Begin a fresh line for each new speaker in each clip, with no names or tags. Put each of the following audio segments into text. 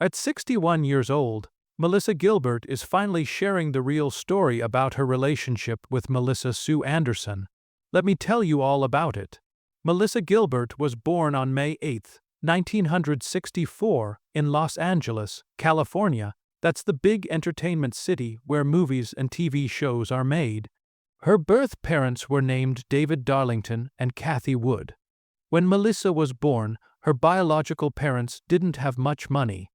At 61 years old, Melissa Gilbert is finally sharing the real story about her relationship with Melissa Sue Anderson. Let me tell you all about it. Melissa Gilbert was born on May 8, 1964, in Los Angeles, California. That's the big entertainment city where movies and TV shows are made. Her birth parents were named David Darlington and Kathy Wood. When Melissa was born, her biological parents didn't have much money.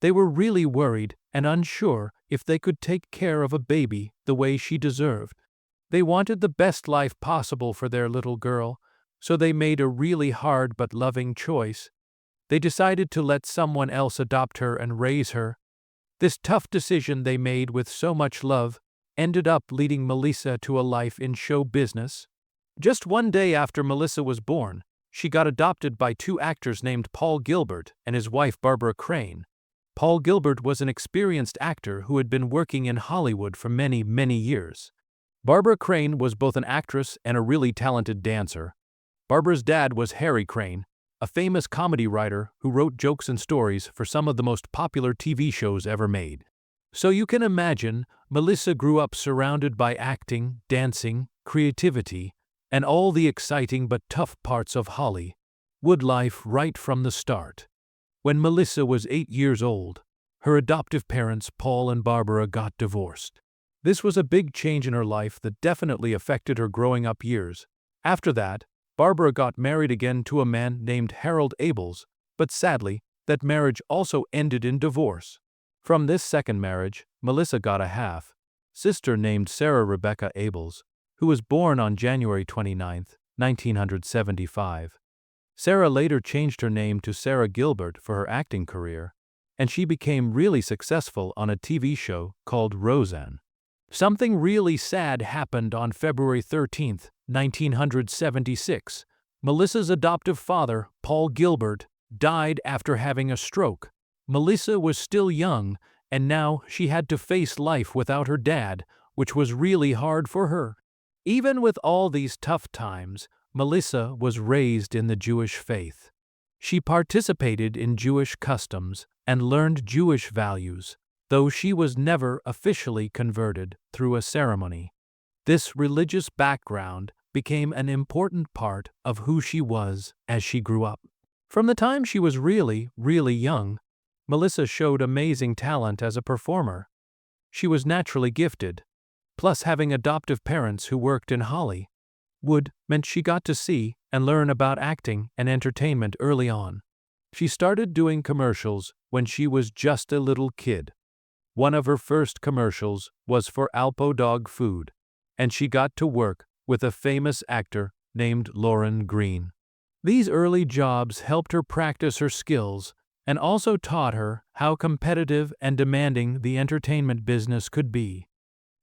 They were really worried and unsure if they could take care of a baby the way she deserved. They wanted the best life possible for their little girl, so they made a really hard but loving choice. They decided to let someone else adopt her and raise her. This tough decision they made with so much love ended up leading Melissa to a life in show business. Just one day after Melissa was born, she got adopted by two actors named Paul Gilbert and his wife Barbara Crane. Paul Gilbert was an experienced actor who had been working in Hollywood for many, many years. Barbara Crane was both an actress and a really talented dancer. Barbara's dad was Harry Crane, a famous comedy writer who wrote jokes and stories for some of the most popular TV shows ever made. So you can imagine, Melissa grew up surrounded by acting, dancing, creativity, and all the exciting but tough parts of Hollywood life right from the start. When Melissa was 8 years old, her adoptive parents, Paul and Barbara, got divorced. This was a big change in her life that definitely affected her growing up years. After that, Barbara got married again to a man named Harold Abels, but sadly, that marriage also ended in divorce. From this second marriage, Melissa got a half-sister named Sarah Rebecca Abels, who was born on January 29, 1975. Sarah later changed her name to Sarah Gilbert for her acting career, and she became really successful on a TV show called Roseanne. Something really sad happened on February 13, 1976. Melissa's adoptive father, Paul Gilbert, died after having a stroke. Melissa was still young, and now she had to face life without her dad, which was really hard for her. Even with all these tough times, Melissa was raised in the Jewish faith. She participated in Jewish customs and learned Jewish values, though she was never officially converted through a ceremony. This religious background became an important part of who she was as she grew up. From the time she was really, really young, Melissa showed amazing talent as a performer. She was naturally gifted, plus having adoptive parents who worked in Hollywood meant she got to see and learn about acting and entertainment early on. She started doing commercials when she was just a little kid. One of her first commercials was for Alpo dog food, and she got to work with a famous actor named Lauren Green. These early jobs helped her practice her skills and also taught her how competitive and demanding the entertainment business could be.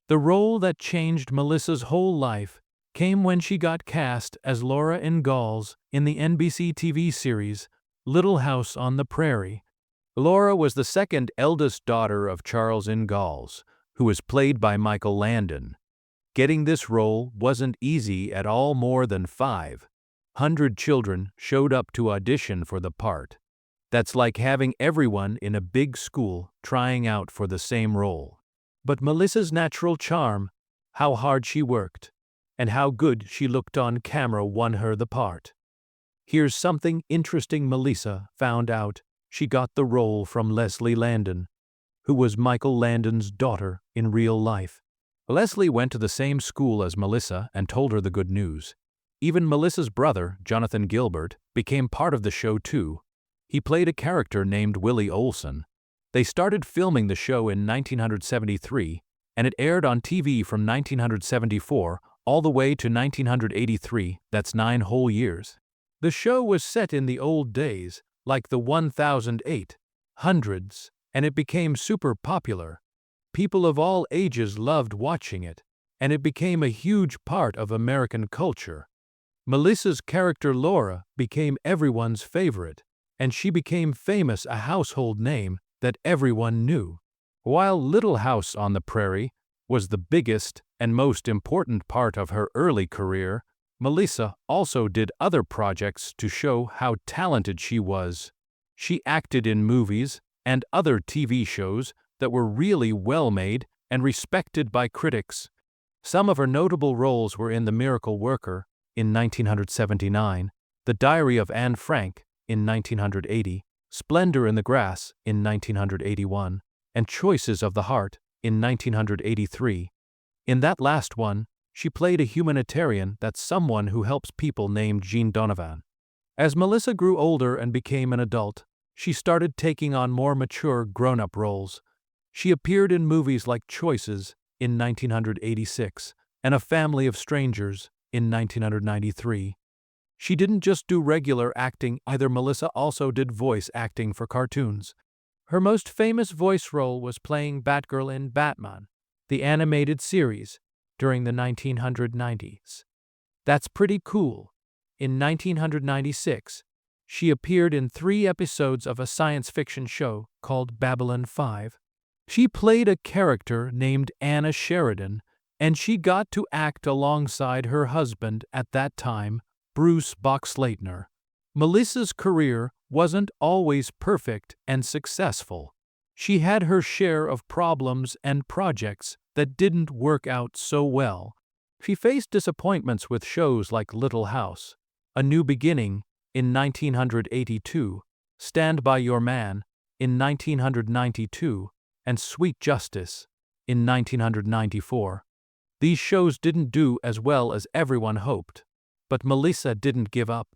The role that changed Melissa's whole life came when she got cast as Laura Ingalls in the NBC TV series Little House on the Prairie. Laura was the second eldest daughter of Charles Ingalls, who was played by Michael Landon. Getting this role wasn't easy at all. More than 500 children showed up to audition for the part. That's like having everyone in a big school trying out for the same role. But Melissa's natural charm, how hard she worked, and how good she looked on camera won her the part. Here's something interesting. Melissa found out she got the role from Leslie Landon, who was Michael Landon's daughter in real life. Leslie went to the same school as Melissa and told her the good news. Even Melissa's brother, Jonathan Gilbert, became part of the show too. He played a character named Willie Olson. They started filming the show in 1973, and it aired on TV from 1974 all the way to 1983, that's 9 whole years. The show was set in the old days, like the 1800s, and it became super popular. People of all ages loved watching it, and it became a huge part of American culture. Melissa's character Laura became everyone's favorite, and she became famous, a household name that everyone knew. While Little House on the Prairie was the biggest and most important part of her early career, Melissa also did other projects to show how talented she was. She acted in movies and other TV shows that were really well made and respected by critics. Some of her notable roles were in The Miracle Worker in 1979, The Diary of Anne Frank in 1980, Splendor in the Grass in 1981, and Choices of the Heart in 1983. In that last one, she played a humanitarian that's someone who helps people named Jean Donovan. As Melissa grew older and became an adult, she started taking on more mature, grown-up roles. She appeared in movies like Choices in 1986 and A Family of Strangers in 1993. She didn't just do regular acting either. Melissa also did voice acting for cartoons. Her most famous voice role was playing Batgirl in Batman, the animated series, during the 1990s. That's pretty cool. In 1996, she appeared in 3 episodes of a science fiction show called Babylon 5. She played a character named Anna Sheridan, and she got to act alongside her husband at that time, Bruce Boxleitner. Melissa's career wasn't always perfect and successful. She had her share of problems and projects that didn't work out so well. She faced disappointments with shows like Little House, A New Beginning in 1982, Stand By Your Man in 1992, and Sweet Justice in 1994. These shows didn't do as well as everyone hoped, but Melissa didn't give up.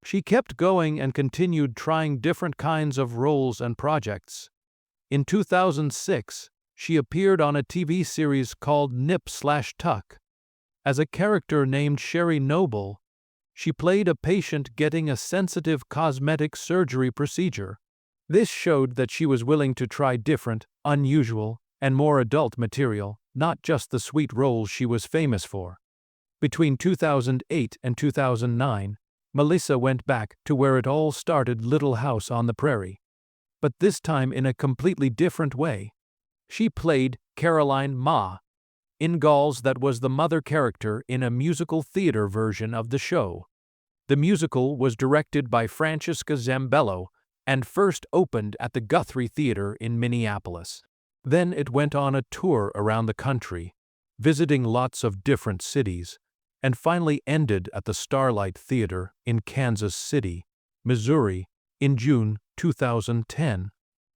She kept going and continued trying different kinds of roles and projects. In 2006, she appeared on a TV series called Nip/Tuck. As a character named Sherry Noble, she played a patient getting a sensitive cosmetic surgery procedure. This showed that she was willing to try different, unusual, and more adult material, not just the sweet roles she was famous for. Between 2008 and 2009, Melissa went back to where it all started, Little House on the Prairie. But this time in a completely different way. She played Caroline Ma Ingalls, that was the mother character in a musical theater version of the show. The musical was directed by Francesca Zambello and first opened at the Guthrie Theater in Minneapolis. Then it went on a tour around the country, visiting lots of different cities, and finally ended at the Starlight Theater in Kansas City, Missouri, in June 2010.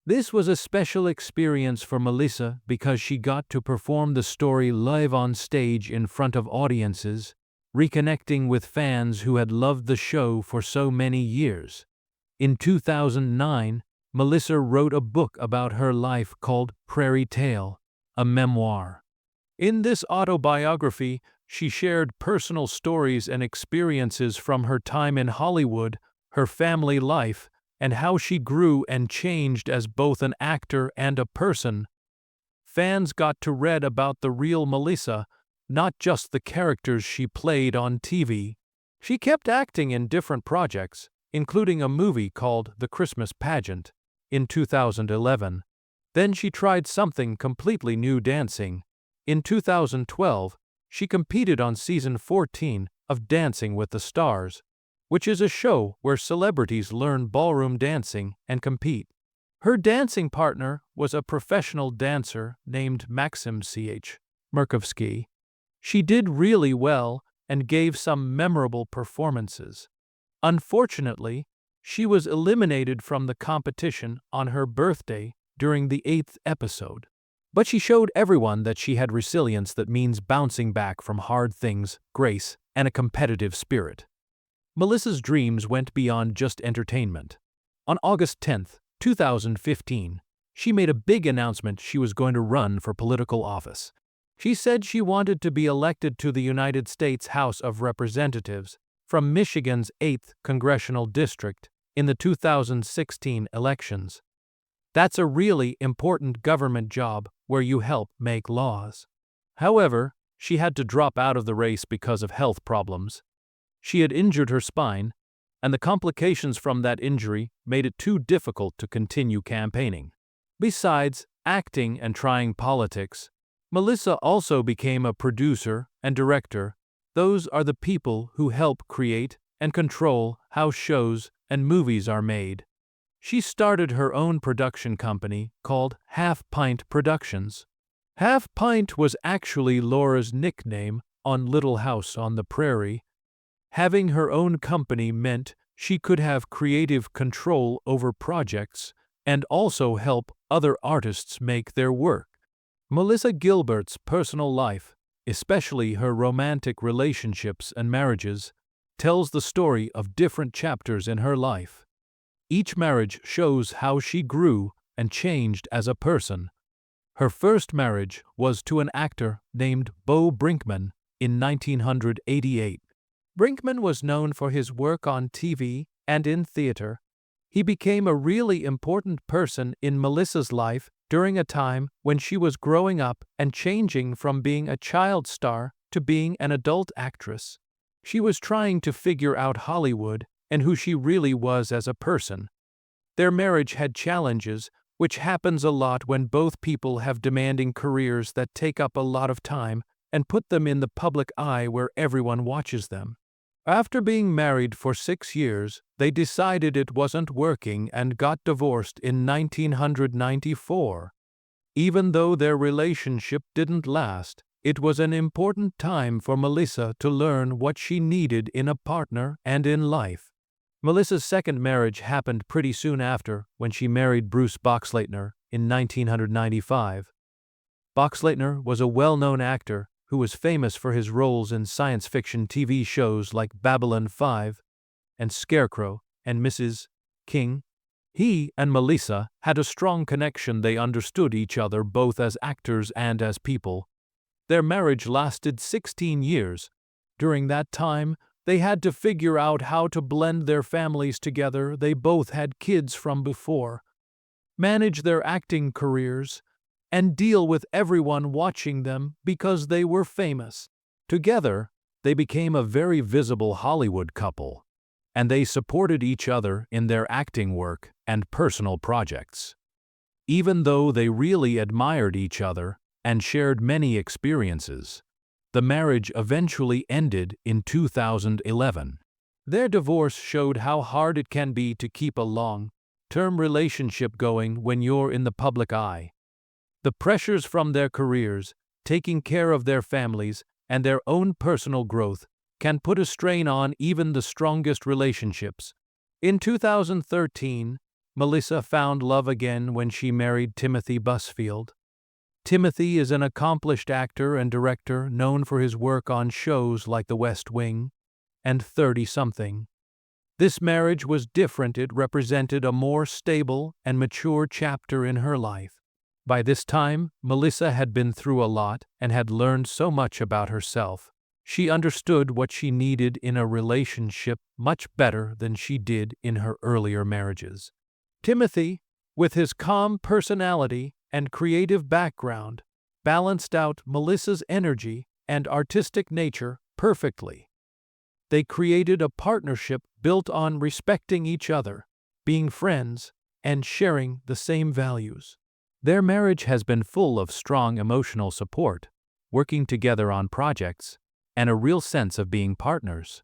This was a special experience for Melissa because she got to perform the story live on stage in front of audiences, reconnecting with fans who had loved the show for so many years. In 2009, Melissa wrote a book about her life called Prairie Tale, a memoir. In this autobiography, she shared personal stories and experiences from her time in Hollywood, her family life, and how she grew and changed as both an actor and a person. Fans got to read about the real Melissa, not just the characters she played on TV. She kept acting in different projects, including a movie called The Christmas Pageant in 2011. Then she tried something completely new, dancing. In 2012, she competed on season 14 of Dancing with the Stars, which is a show where celebrities learn ballroom dancing and compete. Her dancing partner was a professional dancer named Maxim Ch. Murkovsky. She did really well and gave some memorable performances. Unfortunately, she was eliminated from the competition on her birthday during the 8th episode. But she showed everyone that she had resilience, that means bouncing back from hard things, grace, and a competitive spirit. Melissa's dreams went beyond just entertainment. On August 10, 2015, she made a big announcement she was going to run for political office. She said she wanted to be elected to the United States House of Representatives from Michigan's 8th Congressional District in the 2016 elections. That's a really important government job where you help make laws. However, she had to drop out of the race because of health problems. She had injured her spine, and the complications from that injury made it too difficult to continue campaigning. Besides acting and trying politics, Melissa also became a producer and director. Those are the people who help create and control how shows and movies are made. She started her own production company called Half Pint Productions. Half Pint was actually Laura's nickname on Little House on the Prairie. Having her own company meant she could have creative control over projects and also help other artists make their work. Melissa Gilbert's personal life, especially her romantic relationships and marriages, tells the story of different chapters in her life. Each marriage shows how she grew and changed as a person. Her first marriage was to an actor named Bo Brinkman in 1988. Brinkman was known for his work on TV and in theater. He became a really important person in Melissa's life during a time when she was growing up and changing from being a child star to being an adult actress. She was trying to figure out Hollywood and who she really was as a person. Their marriage had challenges, which happens a lot when both people have demanding careers that take up a lot of time and put them in the public eye where everyone watches them. After being married for 6 years, they decided it wasn't working and got divorced in 1994. Even though their relationship didn't last, it was an important time for Melissa to learn what she needed in a partner and in life. Melissa's second marriage happened pretty soon after, when she married Bruce Boxleitner in 1995. Boxleitner was a well-known actor who was famous for his roles in science fiction TV shows like Babylon 5 and Scarecrow and Mrs. King. He and Melissa had a strong connection. They understood each other both as actors and as people. Their marriage lasted 16 years. During that time, they had to figure out how to blend their families together. They both had kids from before, manage their acting careers, and deal with everyone watching them because they were famous. Together, they became a very visible Hollywood couple, and they supported each other in their acting work and personal projects. Even though they really admired each other and shared many experiences, the marriage eventually ended in 2011. Their divorce showed how hard it can be to keep a long-term relationship going when you're in the public eye. The pressures from their careers, taking care of their families, and their own personal growth can put a strain on even the strongest relationships. In 2013, Melissa found love again when she married Timothy Busfield. Timothy is an accomplished actor and director known for his work on shows like The West Wing and 30-something. This marriage was different. It represented a more stable and mature chapter in her life. By this time, Melissa had been through a lot and had learned so much about herself. She understood what she needed in a relationship much better than she did in her earlier marriages. Timothy, with his calm personality and creative background, balanced out Melissa's energy and artistic nature perfectly. They created a partnership built on respecting each other, being friends, and sharing the same values. Their marriage has been full of strong emotional support, working together on projects, and a real sense of being partners.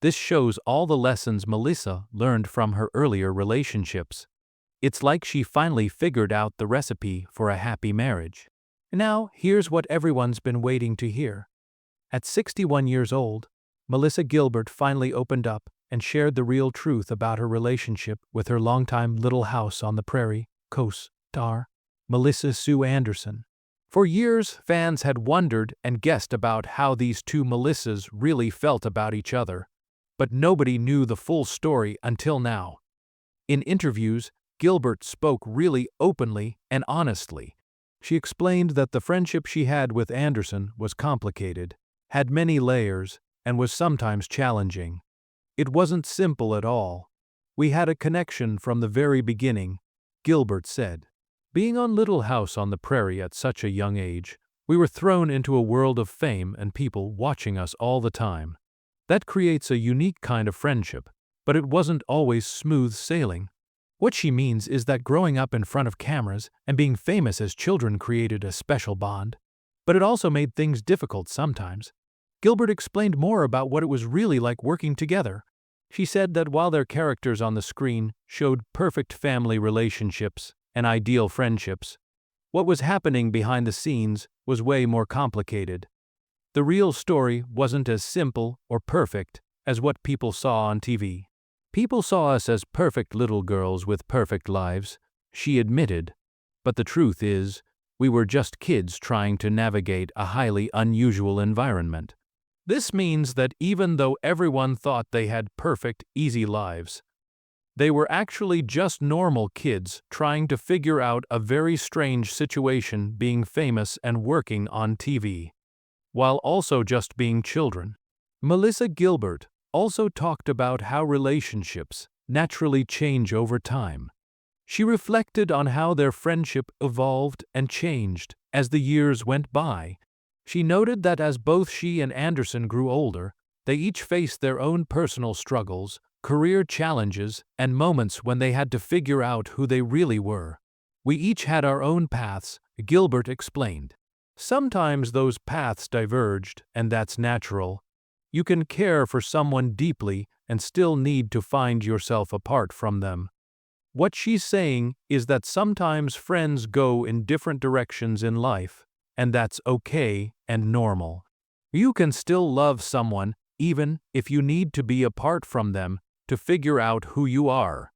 This shows all the lessons Melissa learned from her earlier relationships. It's like she finally figured out the recipe for a happy marriage. Now, here's what everyone's been waiting to hear. At 61 years old, Melissa Gilbert finally opened up and shared the real truth about her relationship with her longtime Little House on the Prairie co-star, Melissa Sue Anderson. For years, fans had wondered and guessed about how these two Melissas really felt about each other, but nobody knew the full story until now. In interviews, Gilbert spoke really openly and honestly. She explained that the friendship she had with Anderson was complicated, had many layers, and was sometimes challenging. It wasn't simple at all. We had a connection from the very beginning, Gilbert said. Being on Little House on the Prairie at such a young age, we were thrown into a world of fame and people watching us all the time. That creates a unique kind of friendship, but it wasn't always smooth sailing. What she means is that growing up in front of cameras and being famous as children created a special bond, but it also made things difficult sometimes. Gilbert explained more about what it was really like working together. She said that while their characters on the screen showed perfect family relationships and ideal friendships, what was happening behind the scenes was way more complicated. The real story wasn't as simple or perfect as what people saw on TV. People saw us as perfect little girls with perfect lives, she admitted, but the truth is, we were just kids trying to navigate a highly unusual environment. This means that even though everyone thought they had perfect, easy lives, they were actually just normal kids trying to figure out a very strange situation being famous and working on TV, while also just being children. Melissa Gilbert also talked about how relationships naturally change over time. She reflected on how their friendship evolved and changed as the years went by. She noted that as both she and Anderson grew older, they each faced their own personal struggles, career challenges, and moments when they had to figure out who they really were. We each had our own paths, Gilbert explained. Sometimes those paths diverged, and that's natural. You can care for someone deeply and still need to find yourself apart from them. What she's saying is that sometimes friends go in different directions in life, and that's okay and normal. You can still love someone even if you need to be apart from them to figure out who you are.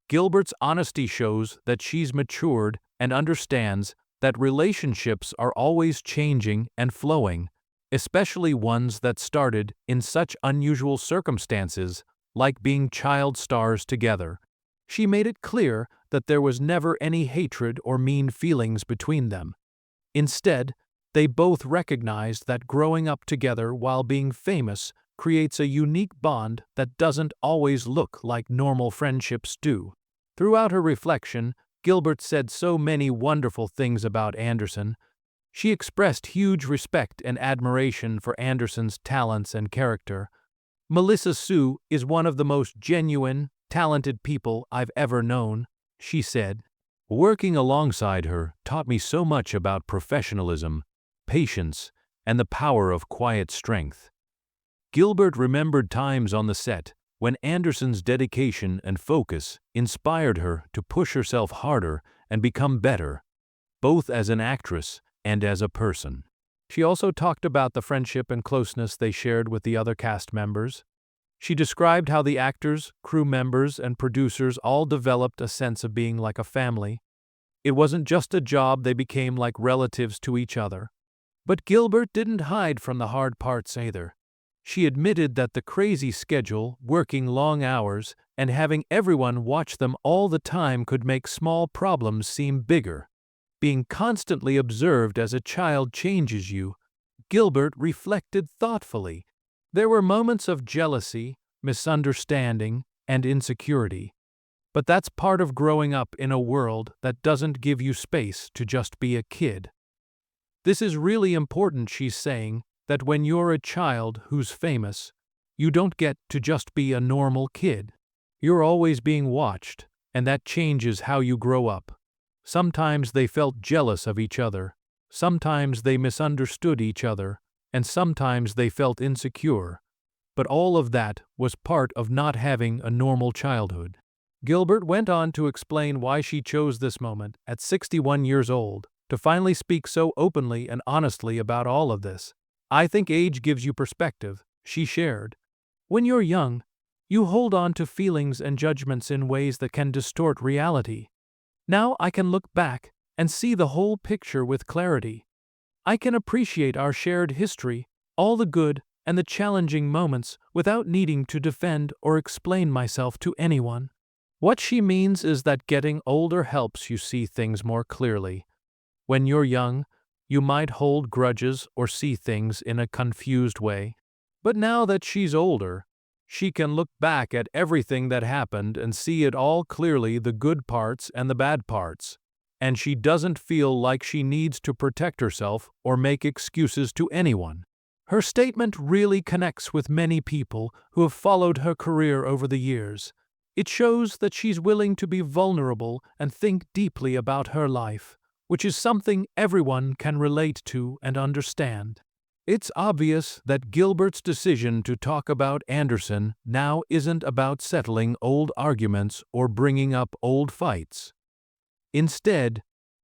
Gilbert's honesty shows that she's matured and understands that relationships are always changing and flowing, especially ones that started in such unusual circumstances, like being child stars together. She made it clear that there was never any hatred or mean feelings between them. Instead, they both recognized that growing up together while being famous creates a unique bond that doesn't always look like normal friendships do. Throughout her reflection, Gilbert said so many wonderful things about Anderson. She expressed huge respect and admiration for Anderson's talents and character. Melissa Sue is one of the most genuine, talented people I've ever known, she said. Working alongside her taught me so much about professionalism, patience, and the power of quiet strength. Gilbert remembered times on the set when Anderson's dedication and focus inspired her to push herself harder and become better, both as an actress and as a person. She also talked about the friendship and closeness they shared with the other cast members. She described how the actors, crew members, and producers all developed a sense of being like a family. It wasn't just a job, they became like relatives to each other. But Gilbert didn't hide from the hard parts either. She admitted that the crazy schedule, working long hours, and having everyone watch them all the time could make small problems seem bigger. Being constantly observed as a child changes you, Gilbert reflected thoughtfully. There were moments of jealousy, misunderstanding, and insecurity. But that's part of growing up in a world that doesn't give you space to just be a kid. This is really important, she's saying, that when you're a child who's famous, you don't get to just be a normal kid. You're always being watched, and that changes how you grow up. Sometimes they felt jealous of each other, sometimes they misunderstood each other, and sometimes they felt insecure. But all of that was part of not having a normal childhood. Gilbert went on to explain why she chose this moment, at 61 years old, to finally speak so openly and honestly about all of this. I think age gives you perspective, she shared. When you're young, you hold on to feelings and judgments in ways that can distort reality. Now I can look back and see the whole picture with clarity. I can appreciate our shared history, all the good and the challenging moments, without needing to defend or explain myself to anyone. What she means is that getting older helps you see things more clearly. When you're young, you might hold grudges or see things in a confused way. But now that she's older, she can look back at everything that happened and see it all clearly, the good parts and the bad parts. And she doesn't feel like she needs to protect herself or make excuses to anyone. Her statement really connects with many people who have followed her career over the years. It shows that she's willing to be vulnerable and think deeply about her life, which is something everyone can relate to and understand. It's obvious that Gilbert's decision to talk about Anderson now isn't about settling old arguments or bringing up old fights. Instead,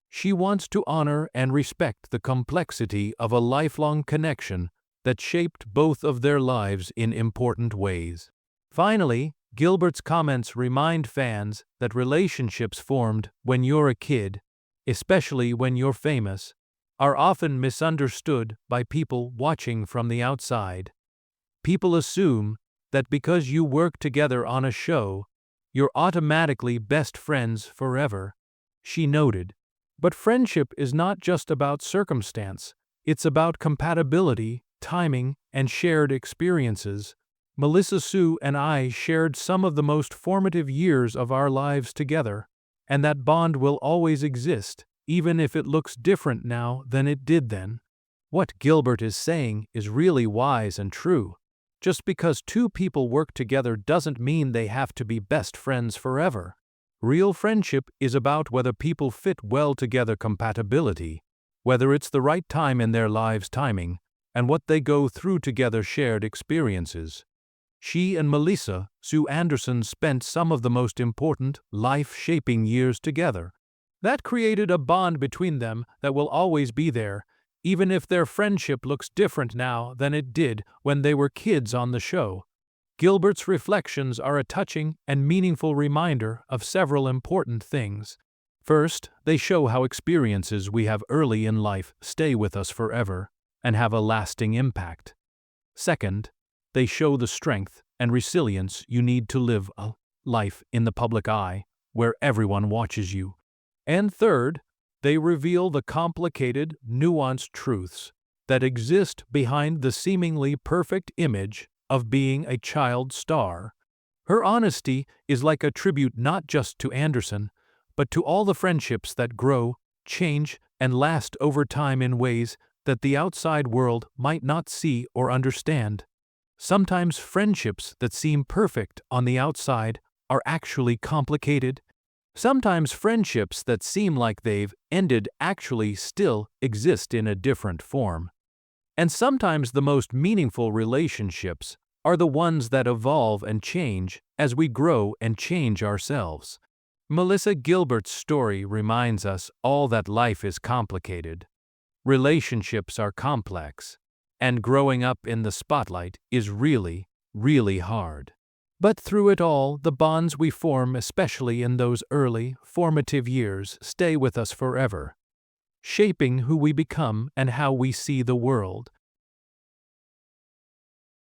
she wants to honor and respect the complexity of a lifelong connection that shaped both of their lives in important ways. Finally, Gilbert's comments remind fans that relationships formed when you're a kid, especially when you're famous, are often misunderstood by people watching from the outside. People assume that because you work together on a show, you're automatically best friends forever, she noted. But friendship is not just about circumstance, it's about compatibility, timing, and shared experiences. Melissa Sue and I shared some of the most formative years of our lives together, and that bond will always exist, even if it looks different now than it did then. What Gilbert is saying is really wise and true. Just because two people work together doesn't mean they have to be best friends forever. Real friendship is about whether people fit well together, compatibility, whether it's the right time in their lives, timing, and what they go through together, shared experiences. She and Melissa Sue Anderson spent some of the most important, life-shaping years together. That created a bond between them that will always be there, even if their friendship looks different now than it did when they were kids on the show. Gilbert's reflections are a touching and meaningful reminder of several important things. First, they show how experiences we have early in life stay with us forever and have a lasting impact. Second, they show the strength and resilience you need to live a life in the public eye, where everyone watches you. And third, they reveal the complicated, nuanced truths that exist behind the seemingly perfect image of being a child star. Her honesty is like a tribute not just to Anderson, but to all the friendships that grow, change, and last over time in ways that the outside world might not see or understand. Sometimes friendships that seem perfect on the outside are actually complicated. Sometimes friendships that seem like they've ended actually still exist in a different form. And sometimes the most meaningful relationships are the ones that evolve and change as we grow and change ourselves. Melissa Gilbert's story reminds us all that life is complicated. Relationships are complex, and growing up in the spotlight is really, really hard. But through it all, the bonds we form, especially in those early, formative years, stay with us forever, shaping who we become and how we see the world.